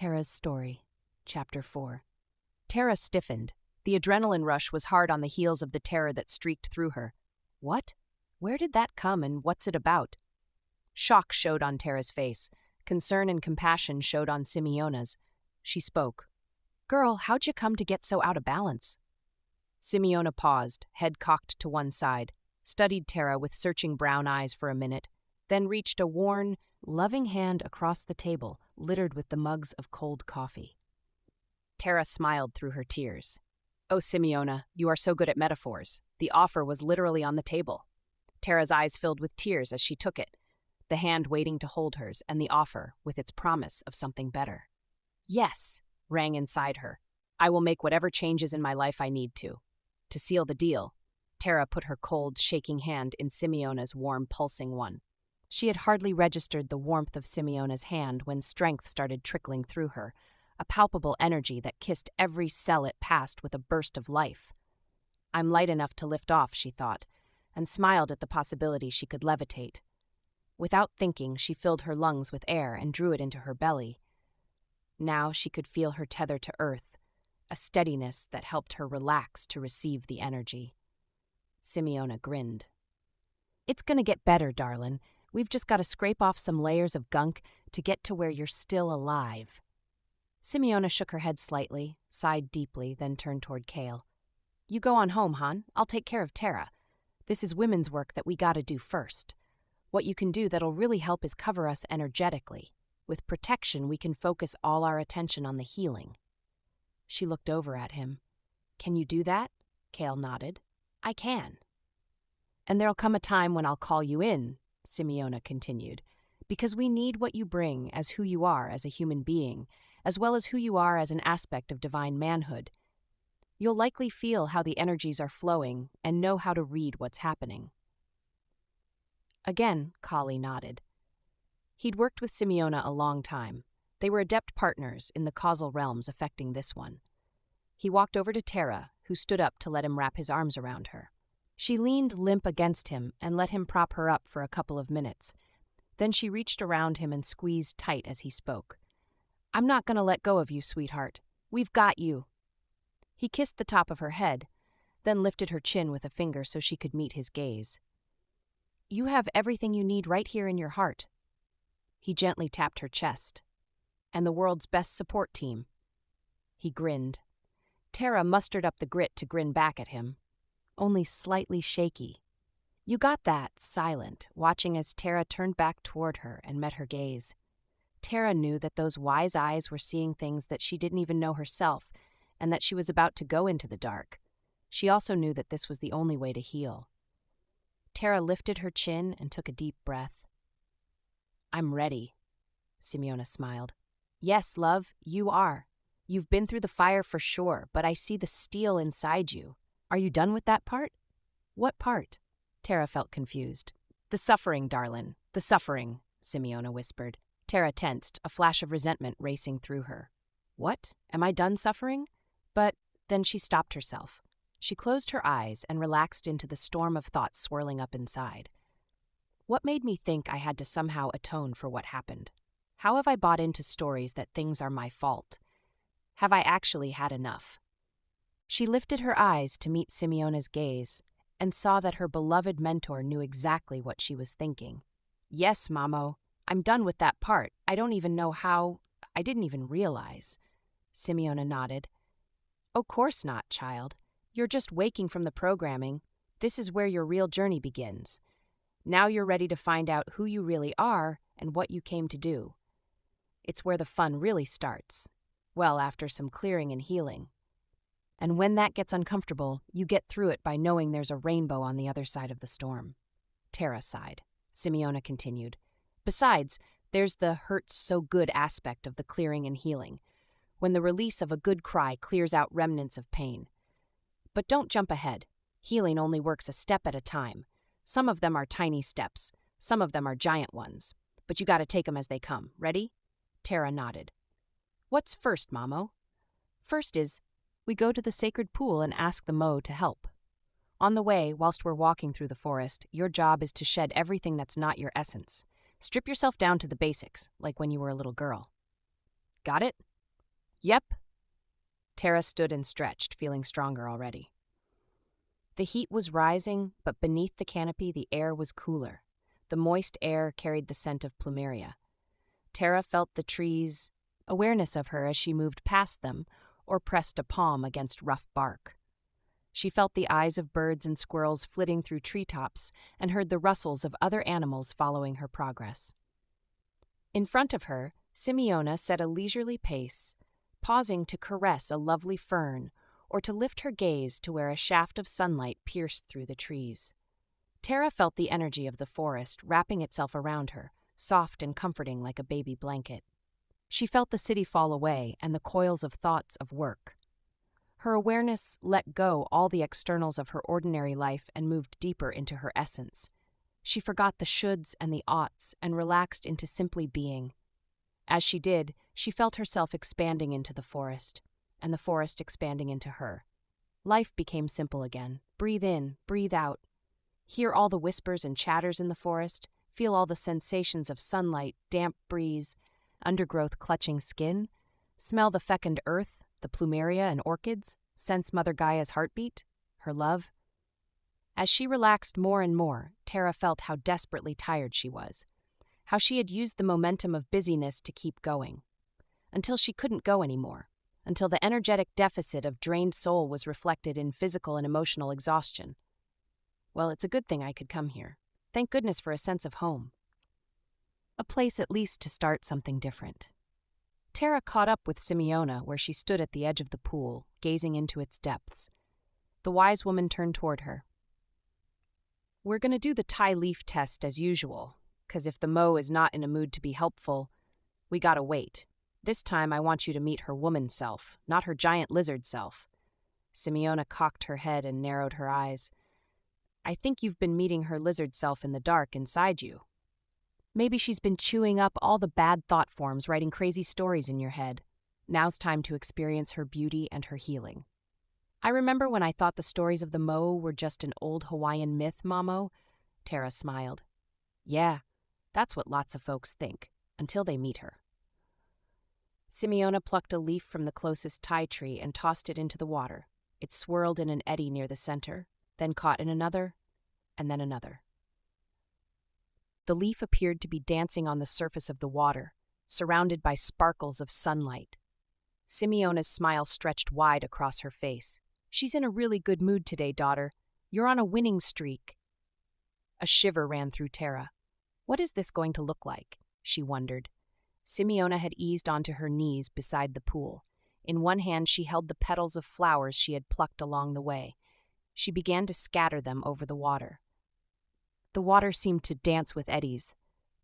Terra's story. Chapter 4. Terra stiffened. The adrenaline rush was hard on the heels of the terror that streaked through her. What? Where did that come and what's it about? Shock showed on Terra's face. Concern and compassion showed on Simeona's. She spoke. Girl, how'd you come to get so out of balance? Simeona paused, head cocked to one side, studied Terra with searching brown eyes for a minute, then reached a worn, loving hand across the table, littered with the mugs of cold coffee. Terra smiled through her tears. Oh, Simeona, you are so good at metaphors. The offer was literally on the table. Terra's eyes filled with tears as she took it, the hand waiting to hold hers, and the offer with its promise of something better. Yes, rang inside her. I will make whatever changes in my life I need to. To seal the deal, Terra put her cold, shaking hand in Simeona's warm, pulsing one. She had hardly registered the warmth of Simeona's hand when strength started trickling through her, a palpable energy that kissed every cell it passed with a burst of life. I'm light enough to lift off, she thought, and smiled at the possibility she could levitate. Without thinking, she filled her lungs with air and drew it into her belly. Now she could feel her tether to earth, a steadiness that helped her relax to receive the energy. Simeona grinned. It's gonna get better, darlin'. We've just got to scrape off some layers of gunk to get to where you're still alive. Simeona shook her head slightly, sighed deeply, then turned toward Kale. You go on home, hon. I'll take care of Terra. This is women's work that we gotta do first. What you can do that'll really help is cover us energetically. With protection, we can focus all our attention on the healing. She looked over at him. Can you do that? Kale nodded. I can. And there'll come a time when I'll call you in, Simeona continued, because we need what you bring as who you are as a human being, as well as who you are as an aspect of divine manhood. You'll likely feel how the energies are flowing and know how to read what's happening. Again, Kali nodded. He'd worked with Simeona a long time. They were adept partners in the causal realms affecting this one. He walked over to Terra, who stood up to let him wrap his arms around her. She leaned limp against him and let him prop her up for a couple of minutes. Then she reached around him and squeezed tight as he spoke. I'm not going to let go of you, sweetheart. We've got you. He kissed the top of her head, then lifted her chin with a finger so she could meet his gaze. You have everything you need right here in your heart. He gently tapped her chest. And the world's best support team. He grinned. Terra mustered up the grit to grin back at him, only slightly shaky. You got that, silent, watching as Terra turned back toward her and met her gaze. Terra knew that those wise eyes were seeing things that she didn't even know herself, and that she was about to go into the dark. She also knew that this was the only way to heal. Terra lifted her chin and took a deep breath. I'm ready, Simeona smiled. Yes, love, you are. You've been through the fire for sure, but I see the steel inside you. Are you done with that part? What part? Terra felt confused. The suffering, darlin', the suffering, Simeona whispered. Terra tensed, a flash of resentment racing through her. What? Am I done suffering? But then she stopped herself. She closed her eyes and relaxed into the storm of thoughts swirling up inside. What made me think I had to somehow atone for what happened? How have I bought into stories that things are my fault? Have I actually had enough? She lifted her eyes to meet Simeona's gaze and saw that her beloved mentor knew exactly what she was thinking. Yes, Mamo, I'm done with that part. I don't even know how. I didn't even realize. Simeona nodded. Of course not, child. You're just waking from the programming. This is where your real journey begins. Now you're ready to find out who you really are and what you came to do. It's where the fun really starts. Well, after some clearing and healing. And when that gets uncomfortable, you get through it by knowing there's a rainbow on the other side of the storm. Terra sighed. Simeona continued. Besides, there's the hurts so good aspect of the clearing and healing, when the release of a good cry clears out remnants of pain. But don't jump ahead. Healing only works a step at a time. Some of them are tiny steps, some of them are giant ones. But you gotta take them as they come. Ready? Terra nodded. What's first, Mamo? First is, we go to the sacred pool and ask the Mo to help. On the way, whilst we're walking through the forest, your job is to shed everything that's not your essence. Strip yourself down to the basics, like when you were a little girl. Got it? Yep. Terra stood and stretched, feeling stronger already. The heat was rising, but beneath the canopy the air was cooler. The moist air carried the scent of plumeria. Terra felt the trees' awareness of her as she moved past them or pressed a palm against rough bark. She felt the eyes of birds and squirrels flitting through treetops and heard the rustles of other animals following her progress. In front of her, Simeona set a leisurely pace, pausing to caress a lovely fern or to lift her gaze to where a shaft of sunlight pierced through the trees. Terra felt the energy of the forest wrapping itself around her, soft and comforting like a baby blanket. She felt the city fall away and the coils of thoughts of work. Her awareness let go all the externals of her ordinary life and moved deeper into her essence. She forgot the shoulds and the oughts and relaxed into simply being. As she did, she felt herself expanding into the forest, and the forest expanding into her. Life became simple again. Breathe in, breathe out. Hear all the whispers and chatters in the forest, feel all the sensations of sunlight, damp breeze, undergrowth clutching skin, smell the fecund earth, the plumeria and orchids, sense Mother Gaia's heartbeat, her love. As she relaxed more and more, Terra felt how desperately tired she was, how she had used the momentum of busyness to keep going, until she couldn't go anymore, until the energetic deficit of drained soul was reflected in physical and emotional exhaustion. Well, it's a good thing I could come here. Thank goodness for a sense of home. A place at least to start something different. Terra caught up with Simeona where she stood at the edge of the pool, gazing into its depths. The wise woman turned toward her. We're going to do the Thai leaf test as usual, 'cause if the Mo is not in a mood to be helpful, we gotta wait. This time I want you to meet her woman self, not her giant lizard self. Simeona cocked her head and narrowed her eyes. I think you've been meeting her lizard self in the dark inside you. Maybe she's been chewing up all the bad thought forms, writing crazy stories in your head. Now's time to experience her beauty and her healing. I remember when I thought the stories of the Mo were just an old Hawaiian myth, Mamo. Terra smiled. Yeah, that's what lots of folks think, until they meet her. Simeona plucked a leaf from the closest Thai tree and tossed it into the water. It swirled in an eddy near the center, then caught in another, and then another. The leaf appeared to be dancing on the surface of the water, surrounded by sparkles of sunlight. Simeona's smile stretched wide across her face. She's in a really good mood today, daughter. You're on a winning streak. A shiver ran through Terra. What is this going to look like? She wondered. Simeona had eased onto her knees beside the pool. In one hand she held the petals of flowers she had plucked along the way. She began to scatter them over the water. The water seemed to dance with eddies.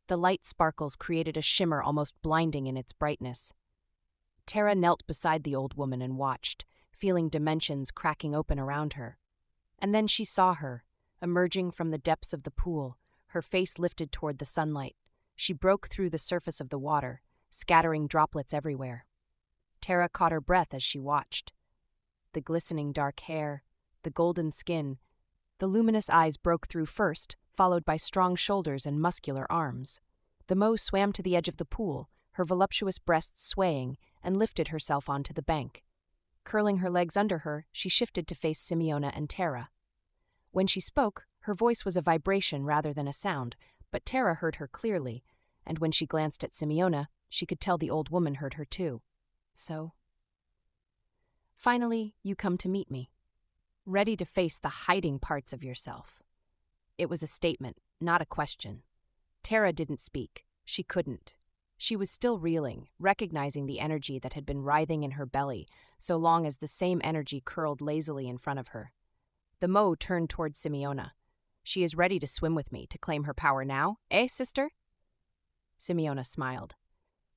The light sparkles created a shimmer almost blinding in its brightness. Terra knelt beside the old woman and watched, feeling dimensions cracking open around her. And then she saw her, emerging from the depths of the pool, her face lifted toward the sunlight. She broke through the surface of the water, scattering droplets everywhere. Terra caught her breath as she watched. The glistening dark hair, the golden skin, the luminous eyes broke through first, followed by strong shoulders and muscular arms. The Mo swam to the edge of the pool, her voluptuous breasts swaying, and lifted herself onto the bank. Curling her legs under her, she shifted to face Simeona and Terra. When she spoke, her voice was a vibration rather than a sound, but Terra heard her clearly, and when she glanced at Simeona, she could tell the old woman heard her too. So, finally, you come to meet me, ready to face the hiding parts of yourself. It was a statement, not a question. Terra didn't speak. She couldn't. She was still reeling, recognizing the energy that had been writhing in her belly, so long as the same energy curled lazily in front of her. The Mo turned toward Simeona. She is ready to swim with me, to claim her power now, eh, sister? Simeona smiled.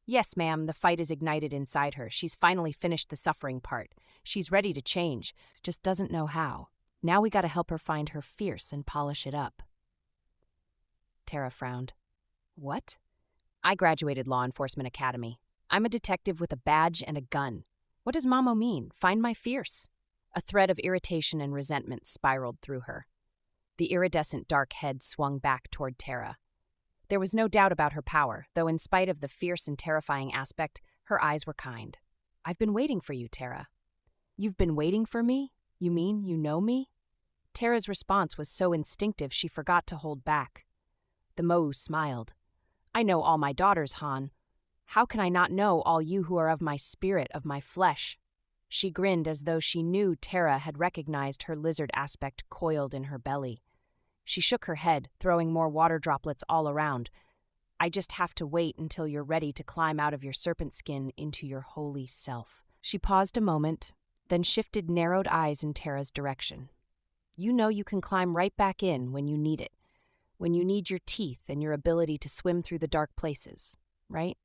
Yes, ma'am, the fight is ignited inside her. She's finally finished the suffering part. She's ready to change, just doesn't know how. Now we gotta help her find her fierce and polish it up. Terra frowned. What? I graduated Law Enforcement Academy. I'm a detective with a badge and a gun. What does Mamo mean? Find my fierce? A thread of irritation and resentment spiraled through her. The iridescent dark head swung back toward Terra. There was no doubt about her power, though in spite of the fierce and terrifying aspect, her eyes were kind. I've been waiting for you, Terra. You've been waiting for me? You mean you know me? Terra's response was so instinctive she forgot to hold back. The Moe smiled. I know all my daughters, Han. How can I not know all you who are of my spirit, of my flesh? She grinned as though she knew Terra had recognized her lizard aspect coiled in her belly. She shook her head, throwing more water droplets all around. I just have to wait until you're ready to climb out of your serpent skin into your holy self. She paused a moment, then shifted narrowed eyes in Terra's direction. You know you can climb right back in when you need it, when you need your teeth and your ability to swim through the dark places, right?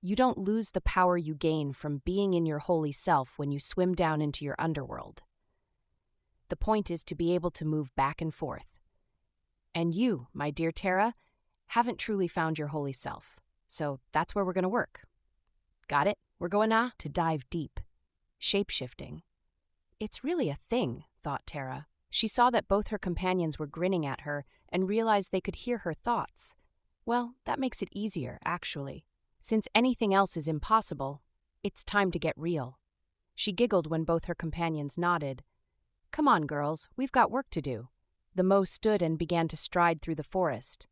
You don't lose the power you gain from being in your holy self when you swim down into your underworld. The point is to be able to move back and forth. And you, my dear Terra, haven't truly found your holy self. So that's where we're going to work. Got it? We're going to dive deep. Shape-shifting. It's really a thing, thought Terra. She saw that both her companions were grinning at her and realized they could hear her thoughts. Well, that makes it easier, actually. Since anything else is impossible, it's time to get real. She giggled when both her companions nodded. Come on, girls, we've got work to do. The Moe stood and began to stride through the forest.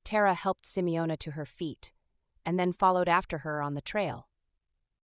Terra helped Simeona to her feet, and then followed after her on the trail.